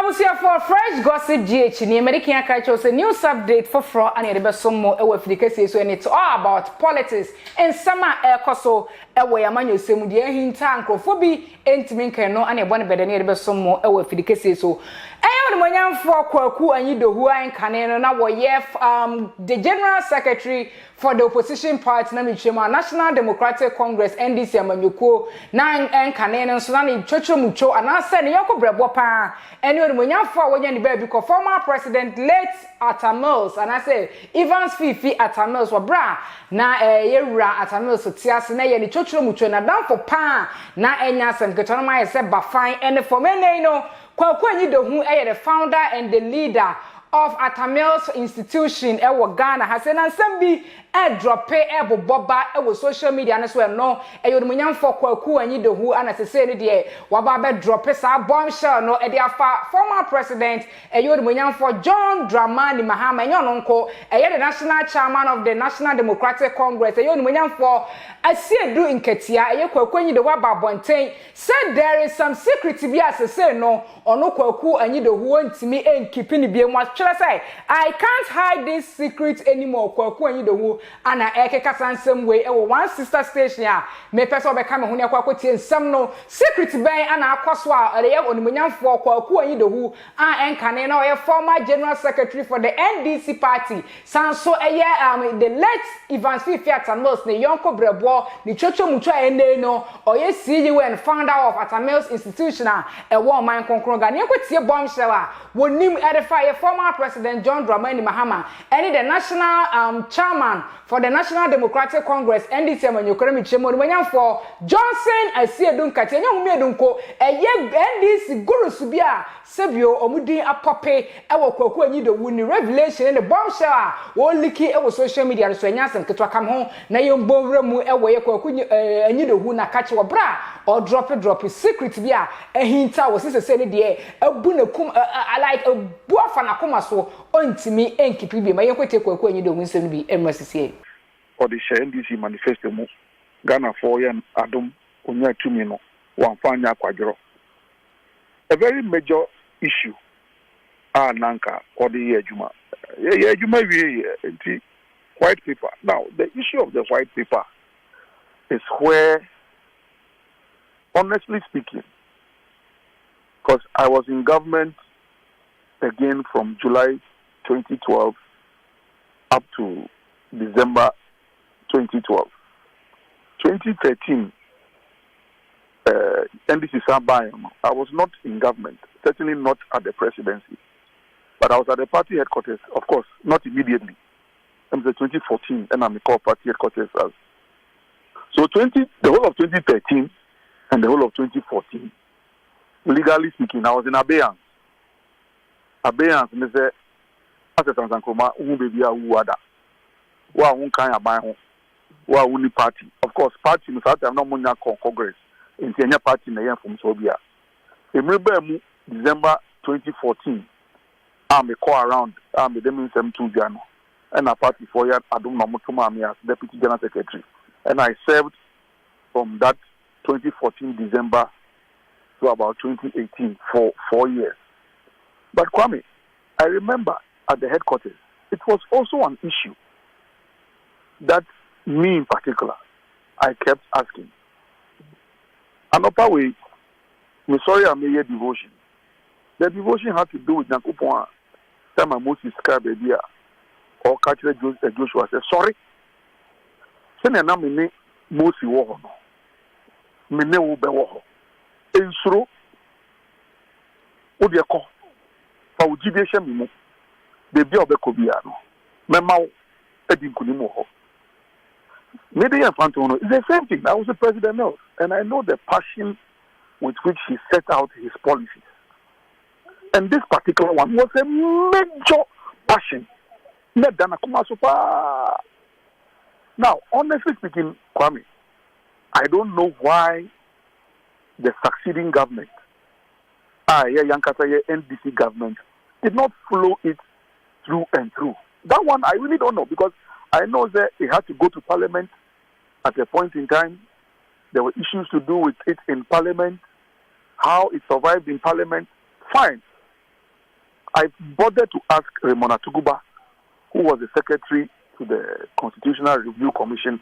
Abusia for fresh gossip GH ni American culture say news update for fro and e be some more e wafidikase so and it's all about politics and sama ekoso e we amanyo semu de hinta ankrofo bi entimi nkan no and e bone bede ne e be some more e wafidikase so eyo ni monyamfo Koku Anyidoho an kane no na wo ye the general secretary for the opposition party na michema National Democratic Congress NDC amanyoko na enkane no so na ne chochomucho anase ne yakobrebo pa ene oni monyamfo a wonya ni ba bi ko former president late Atamils and I say Evans Fifi Atamils wa bra na yewura Atamils tiase na ye ni chochomucho na danfo pa na enya sem ketano ma ye se bafan ene for mene no Koku Anyidoho the founder and the leader of Atamils institution ewo Ghana has an assembly drop boba ewo social media na so no eyomunyam for Koku Anyidoho and as say ne waba be drop sa bombshell no e afa former president eyomunyam for Mahama enyo nko the national chairman of the National Democratic Congress eyomunyam for asiedu nketia Koku Anyidoho babonten said there is some secret bi as say no ono Koku Anyidoho ntimi enkipini bi enwa say I can't hide this secret anymore Koku Anyidoho ana ekeka sansem we ewo one sister station a me pese obeka me ho ne kwakotie nsam no secret ben ana akoso a ere ye onimunyamfo Koku Anyidoho a enkane na oye former general secretary for the NDC party sanso eye the late Evans Fifi Atamils ne yonko brebo ni chochomucho ene no oye CEO and founder of Atamils institution a ewo man konkron ga ne kwatie bombshell a wonim edify former president Mahama and the national chairman for the National Democratic Congress NDC amanyokore michemo nyam for Johnson asiedu nkate nyam medunko NDC guru subia sebio omudin apope ewo Koku Anyidoho ni revelation and the bombshell wo liki ewo social media so anyasem ketwa kam ho na yembowra mu ewo ye Koku Anyidoho na kache wo bra or drop secret bia ehinta wo sese ne de abu na kum like buafa na koma so ontimi enkipi bi ma yekwete Koku Anyidoho nsem bi emrasisi or the NDC manifesto mu Ghana for yan adom onya tumi no wamfanya kwadro a very major issue nanka or the ejuma we white paper. Now the issue of the white paper is where, honestly speaking, because I was in government again from July 2012 up to December 2012. 2013, NDC Sabayam, I was not in government, certainly not at the presidency, but I was at the party headquarters, of course, not immediately. It was 2014, and I'm called party headquarters as. So the whole of 2013 and the whole of 2014, legally speaking, I was in abeyance. Abeyance means that as a Tanzankroma, baby wada, wa kind of buy home, wa uni party. Of course, party must have no money Congress. In the party na from Serbia. Remember December 2014, I'm a call around, I'm a demin two Jano, and a party for year Adum Namutuma as Deputy General Secretary. And I served from that 2014 December to about 2018 for 4 years. But Kwame, I remember at the headquarters, it was also an issue that me in particular, I kept asking. And upper way, I'm sorry I made a devotion. The devotion had to do with Nakupon. Time I Moses baby or Catcher Joshua said, sorry. Send a name Moses War. Mene will be war. In through Odiako for Jidation Mimo. The Biobe Cobiano. Memao Edin Kunimo. Maybe a Fantono is the same thing. I was the president now, and I know the passion with which he set out his policies. And this particular one was a major passion. Now, honestly speaking, Kwame, I don't know why the succeeding government, Yankasa NDC government, did not follow it through and through. That one I really don't know, because I know that it had to go to Parliament at a point in time. There were issues to do with it in Parliament, how it survived in Parliament. Fine. I bothered to ask Raymond Atuguba, who was the secretary to the Constitutional Review Commission.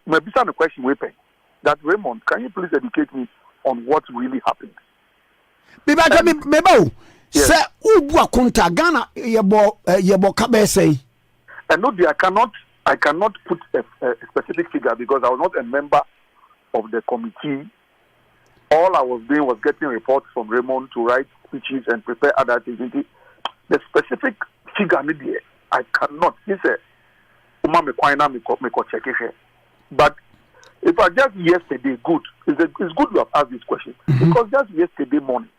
Maybe some question weapon that Raymond, can you please educate me on what really happened? Sir, Ubwa Kunta Ghana yebo kabese. And no, I cannot put a specific figure because I was not a member of the committee. All I was doing was getting reports from Raymond to write speeches and prepare other things. The specific figure, I cannot. He said, but if I just yesterday, good. It's good you have asked this question. Because just yesterday morning,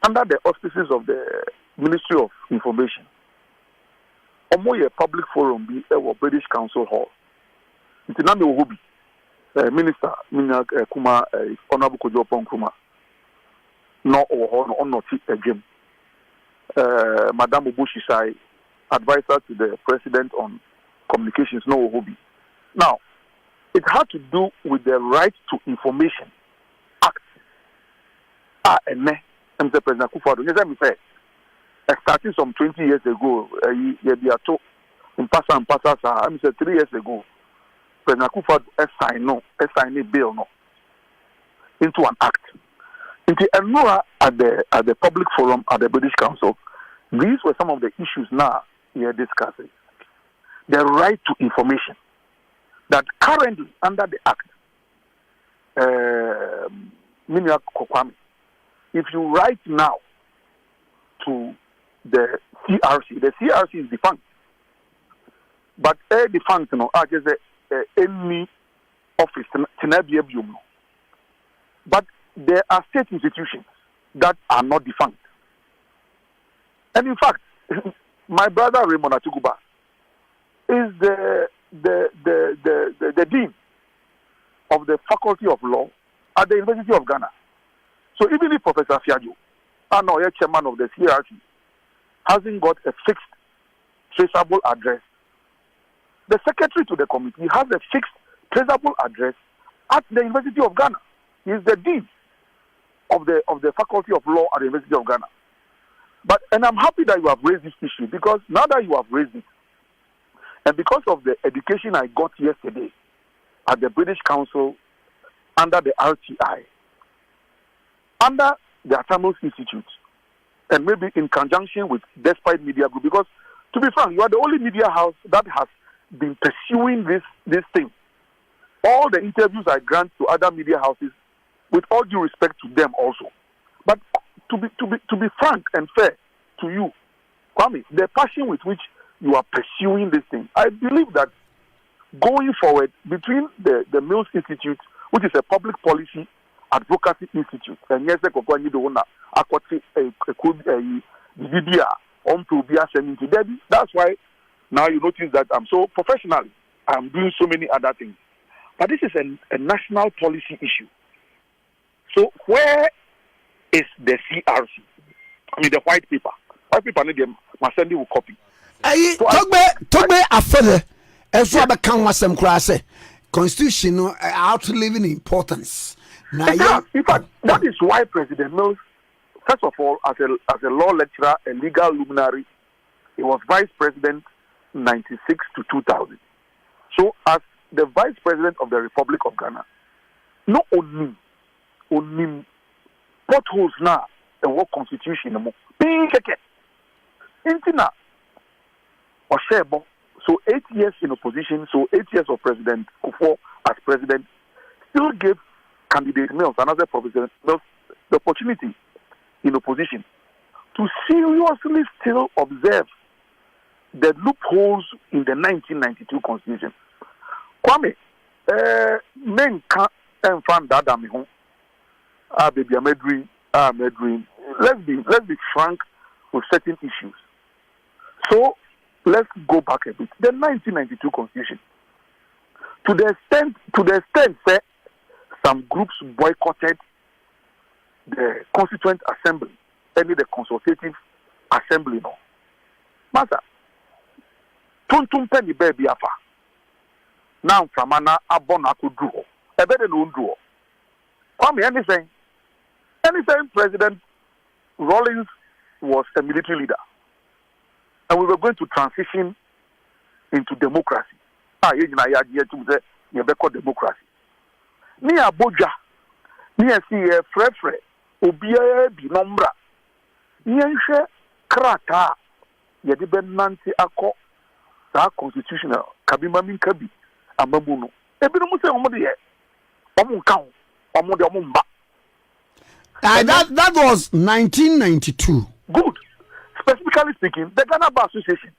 under the auspices of the Ministry of Information, a public forum be British Council Hall. It's not the Ohubi. Minister Kuma Honorable Kojo Kuma no or not again. Madame Obushisai, advisor to the President on Communications, no Ohubi. Now, it had to do with the Right to Information Act. Mr. President Kufado, yes, I'm saying, starting some 20 years ago, I'm saying 3 years ago, President Kufado signed a bill into an act. Into at the public forum at the British Council, these were some of the issues now we are discussing. The right to information that currently under the act, if you write now to the CRC is defunct. But defunct, just any office, but there are state institutions that are not defunct. And in fact, my brother Raymond Atuguba is the dean of the Faculty of Law at the University of Ghana. So even if Professor Fiajo, chairman of the CRC, hasn't got a fixed traceable address, the secretary to the committee has a fixed traceable address at the University of Ghana. He is the dean of the Faculty of Law at the University of Ghana. And I'm happy that you have raised this issue because now that you have raised it, and because of the education I got yesterday at the British Council under the RTI, under the Atomos Institute, and maybe in conjunction with Despite Media Group, because to be frank, you are the only media house that has been pursuing this thing. All the interviews I grant to other media houses, with all due respect to them also. But to be frank and fair to you, Kwame, the passion with which you are pursuing this thing, I believe that going forward between the Mills Institute, which is a public policy advocacy institute, and yes, that's why now you notice that I'm so professional. I'm doing so many other things. But this is a national policy issue. So where is the CRC? I mean the white paper. White paper need them Masendi will copy. Togbe afede eso abeka wasem kura say constitution no outliving importance. In fact, that is why President Mills, first of all, as a law lecturer, a legal luminary, he was vice president 96 to 2000. So as the vice president of the Republic of Ghana, not only potholes now the work constitution no being intina Oshebo. So 8 years in opposition, so 8 years of President Kufuor as president, still gave candidate Mills, another Professor Mills, the opportunity in opposition to seriously still observe the loopholes in the 1992 Constitution. Kwame, men can't find that me home. Baby, I'm dream. Let's be frank with certain issues. So let's go back a bit. The 1992 Constitution, to the extent that some groups boycotted the Constituent Assembly, only the Consultative Assembly. No, Master, tuntum penny baby afa. Now from ana abona could draw. A better known draw. Kwame anything President Rawlings was a military leader. And we were going to transition into democracy. Democracy. Ni aboja, ni esi frefre, obiye bi nombra. Yenhwe krata, yedi ben nanti ako, sa constitutional, kabima min kabi, amamuno. Ebi no muse omo de omo kan, omo de omo mba. That was 1992. Good. Specifically speaking, the Ghana Bar Association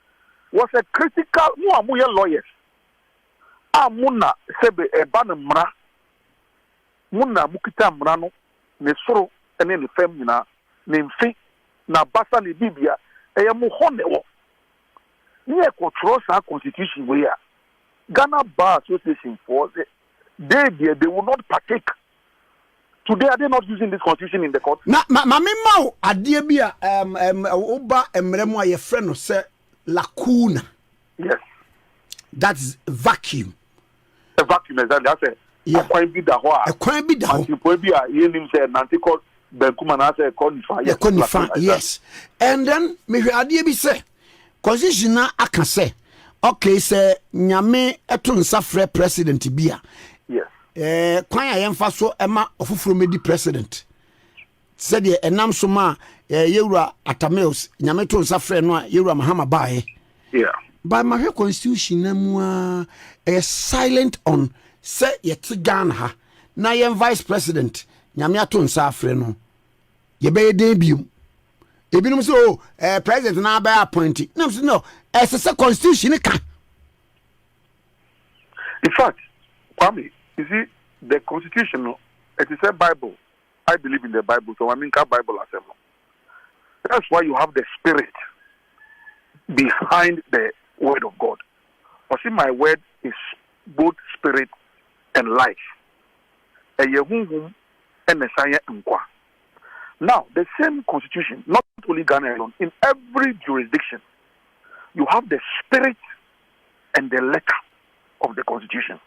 was a critical, lawyers. Muna sebe ebana mra, muna mukita mrano, ne soro, ene ne femina, ne mfi, na basa ne bibia, mu hone wo. Nye control sa constitution we ya. Ghana Bar Association for they will not partake. Today, are they not using this constitution in the court? Na mamimao adiebia oba emremo aye freno se lacuna. Yes. That's vacuum. A vacuum exactly. That's a kwan bi da ho. Antipo bi a yenim se nantikot benkuma na se konifa. Yes. And then me adiebi se constitution na aka se okay se nyame eto nsa frɛ president bia. Yes. Kwan ya yemfa so ema ofufuro medi president said ye enam so ma yewura Atameus nyame to nsa frɛ no a yewura Mahama bae. Yeah. By my constitution na silent on say yet Ghana ha na yem vice president nyame ato nsa frɛ no ye be debut ebinom so president na ba appointee no say constitution ka. In fact, Kwame, you see, the Constitution, it is a Bible. I believe in the Bible, so I mean, Bible as well. That's why you have the Spirit behind the Word of God. For see, my word is both Spirit and life. Now, the same Constitution, not only Ghana alone, in every jurisdiction, you have the Spirit and the letter of the Constitution.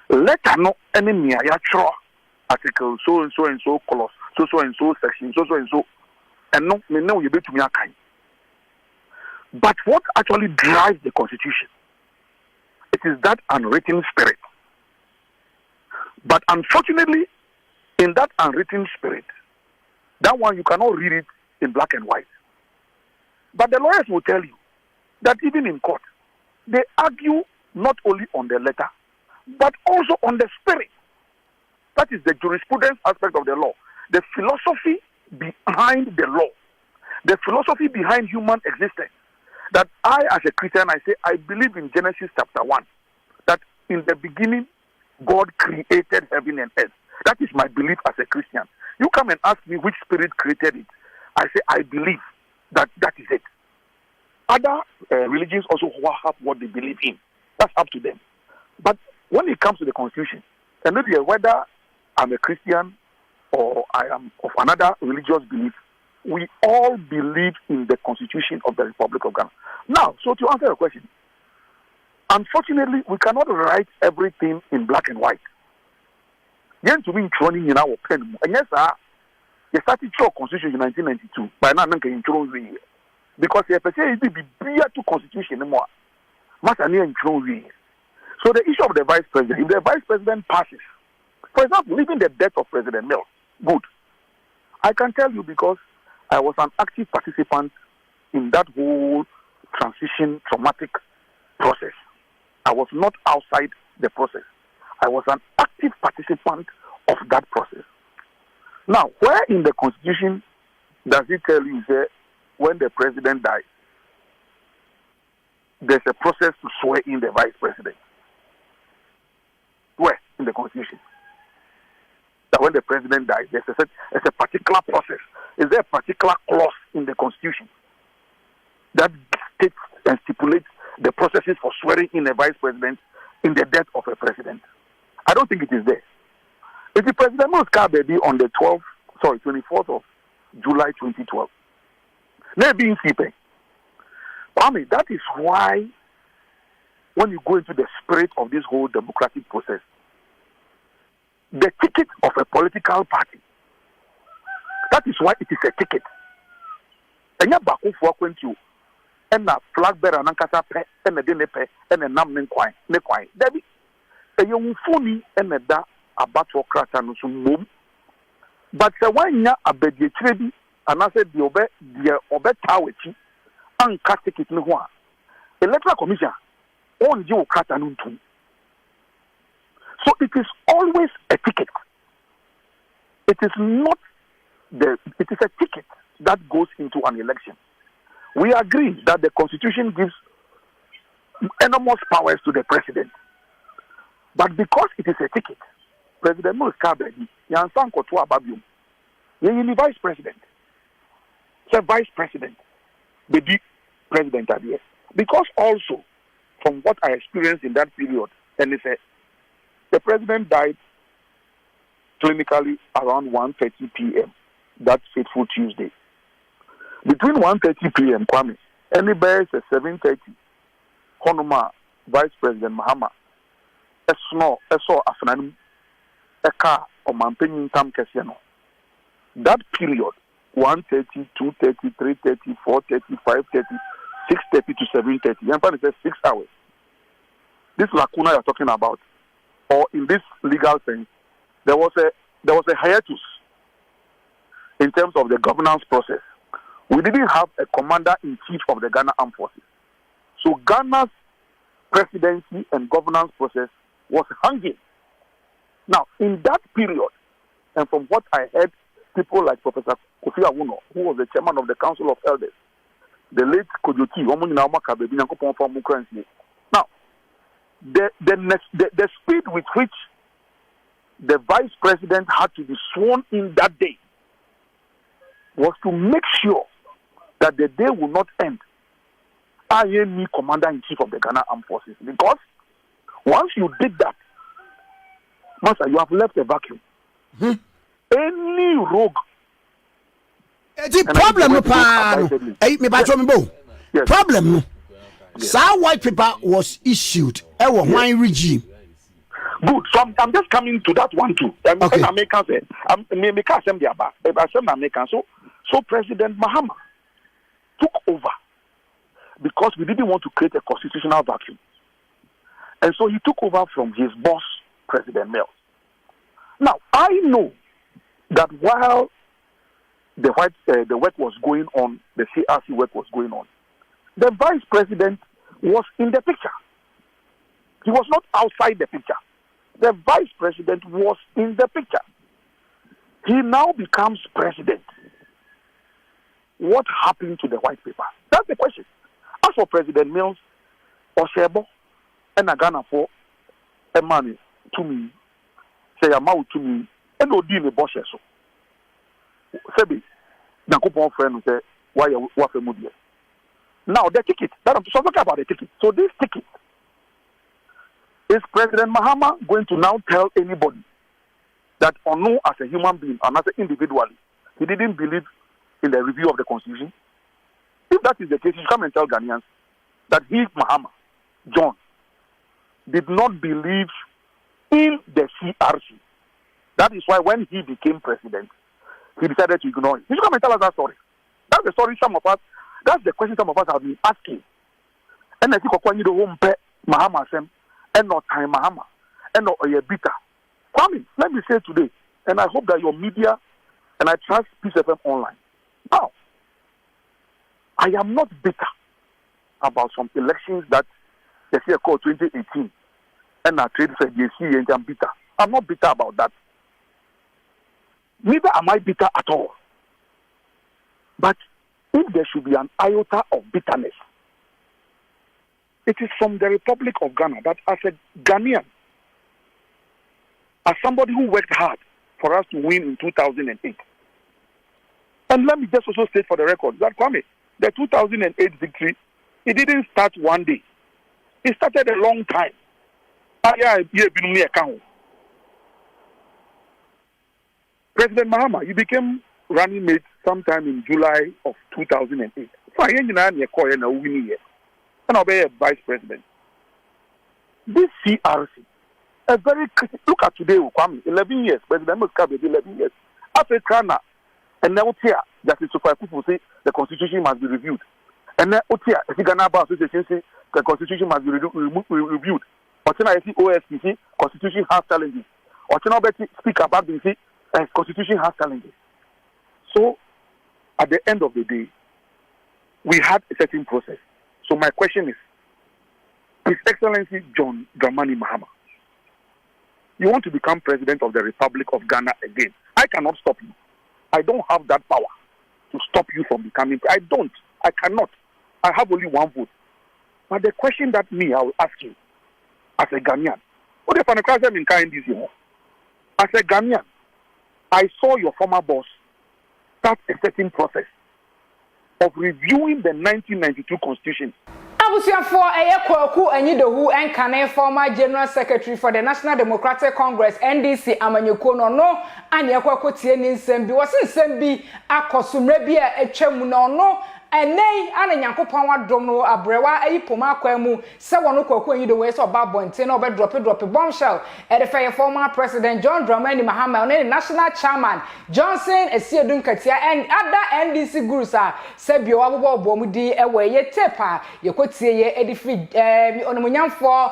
Letter no enemy ya article so and so clause so and so section so and no me know you be to me akai. But what actually drives the Constitution? It is that unwritten spirit. But unfortunately, in that unwritten spirit, that one you cannot read it in black and white. But the lawyers will tell you that even in court, they argue not only on the letter, but also on the spirit. That is the jurisprudence aspect of the law. The philosophy behind the law. The philosophy behind human existence. That I, as a Christian, I say, I believe in Genesis chapter 1. That in the beginning, God created heaven and earth. That is my belief as a Christian. You come and ask me which spirit created it. I say, I believe that is it. Other religions also have what they believe in. That's up to them. But when it comes to the Constitution, and whether I'm a Christian or I am of another religious belief, we all believe in the Constitution of the Republic of Ghana. Now, so to answer your question, unfortunately, we cannot write everything in black and white. Yen to be training in our pen. And yes, you started your Constitution in 1992. By now, because if I say it be to Constitution anymore, so the issue of the vice president, if the vice president passes, for example, even the death of President Mills, good. I can tell you because I was an active participant in that whole transition traumatic process. I was not outside the process. I was an active participant of that process. Now, where in the Constitution does it tell you that when the president dies, there's a process to swear in the vice president? Where in the Constitution? That when the president dies, there's a particular process. Is there a particular clause in the Constitution that states and stipulates the processes for swearing in a vice president in the death of a president? I don't think it is there. If the president was baby on the 24th of July 2012, maybe in CPE. I mean, that is why when you go into the spirit of this whole democratic process, the ticket of a political party, that is why it is a ticket. Enya bako for kwentio. Ena flag bearer nankasa pe ena de ne pe ena nam ne kwan dabi eyo mfuni ena da abato krata no so mom but se wanya abedie kirebi anase de obe tawechi anka ticket ne ho a electoral commission on je krata no ntum. So it is always a ticket. It is a ticket that goes into an election. We agree that the Constitution gives enormous powers to the president. But because it is a ticket, President Muskabedi, Yansan Kotua Babium, the vice president, the vice president, the big president at the end. Because also, from what I experienced in that period, and they said, the president died clinically around 1:30 p.m. that fateful Tuesday. Between 1:30 p.m. Kwame, anybody says 7:30. Honoma Vice President Mahama, a saw afnanum, a car or mamping tam kesiano. That period, 1:30, 2:30, 3:30, 4:30, 5:30, 6:30 to 7:30. Yampan says 6 hours. This lacuna you're talking about, or in this legal sense, there was a hiatus in terms of the governance process. We didn't have a commander-in-chief of the Ghana Armed Forces. So Ghana's presidency and governance process was hanging. Now, in that period, and from what I heard, people like Professor Kofi Awuno, who was the chairman of the Council of Elders, the late Kojoti, now, the speed with which the vice president had to be sworn in that day was to make sure that the day will not end. I am me commander-in-chief of the Ghana Armed Forces. Because once you did that, Master, you have left a vacuum. Any rogue. The problem, some white paper was issued. My regime. Good. So I'm just coming to that one too. Okay. So President Mahama took over because we didn't want to create a constitutional vacuum. And so he took over from his boss, President Mills. Now, I know that while the work was going on, the CRC work was going on, the vice president was in the picture. He was not outside the picture. The vice president was in the picture. He now becomes president. What happened to the white paper? That's the question. As for President Mills, Oshebo, and Ghana for a money to me, say a mouth to me, and no deal with Boshes. Sebi, Nakupon friend say, why you work a movie? Now, the ticket, that I'm talking about the ticket. So, this ticket, is President Mahama going to now tell anybody that Onu as a human being and as an individually, he didn't believe in the review of the Constitution? If that is the case, you come and tell Ghanaians that he, Mahama, John, did not believe in the CRC. That is why when he became president, he decided to ignore it. You should come and tell us that story. That's the story that's the question some of us have been asking. And I think Anyidoho Mahama Sem, and not time Mahama, and not a bitter. Kwame, let me say today, and I hope that your media, and I trust Peace FM Online. Now, I am not bitter about some elections that the year called 2018, and I trade for JC and I'm bitter. I'm not bitter about that. Neither am I bitter at all. But if there should be an iota of bitterness, it is from the Republic of Ghana that as a Ghanaian, as somebody who worked hard for us to win in 2008. And let me just also state for the record that Kwame, the 2008 victory, it didn't start one day. It started a long time. President Mahama, you became running mate sometime in July of 2008. And I'll be a vice president. This CRC, a very critical, look at today, 11 years, President Muskabe, 11 years. Africa, and now here, that is so far, people say, the constitution must be reviewed. And then Otia, if you Ghana Bar Association say the constitution must be reviewed. Or I see OSPC, constitution has challenges. Or speak about the constitution has challenges. So at the end of the day, we had a certain process. So my question is, His Excellency John Dramani Mahama, you want to become president of the Republic of Ghana again. I cannot stop you. I don't have that power to stop you from becoming. I cannot. I have only one vote. But the question that I will ask you, as a Ghanaian, what if I'm in kind this year? As a Ghanaian, I saw your former boss start a certain process of reviewing the 1992 Constitution. Abusiafo Koku Anyidoho and Kane, former General Secretary for the National Democratic Congress NDC Amanyoko no anyakwa kotie ni nsem bi wose nsem bi akosumre bi etwam no enei ana nyankopon wadom no abrewa ayipoma akwamu se wono Koku Anyidoho so ba bonte na obe drop bombshell e de faye former president John Dramani Mahama and the national chairman Johnson Esiedun Katia and other NDC gurus se bio abobo obomudi ewe ye tepa ye kotie ye edifi onomunyamfo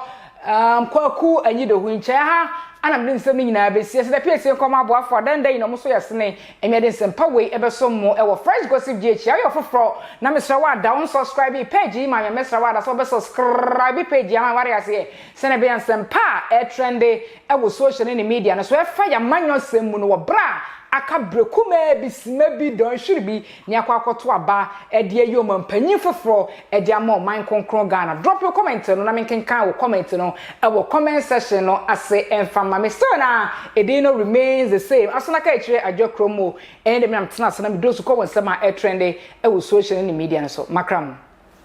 Koku Anyidoho nche ha ana mde nsem nyina besie se da pese koma aboafo dan dan no so yesene emede nsempa we ebesom mo e wo fresh gossip gh ya yo foforo na mesra wa da on subscribe page ma mesra wa da so be subscribe page ya ma ware ase se na be nsempa e trende e wo social media no so e fa ya manyo sem mu no wo bra aka brekume bisime bi don shiribi ni akwa akoto aba e de ayo mampanyin foforo e de ama man konkron Ghana. Drop your comment no na menkenkan wo comment no e wo comment section no ase enfama me so na e dey no remains the same asona ka ekire adwokromo e de me am tena asona me do so ko won sama e trend e wo social media no so makram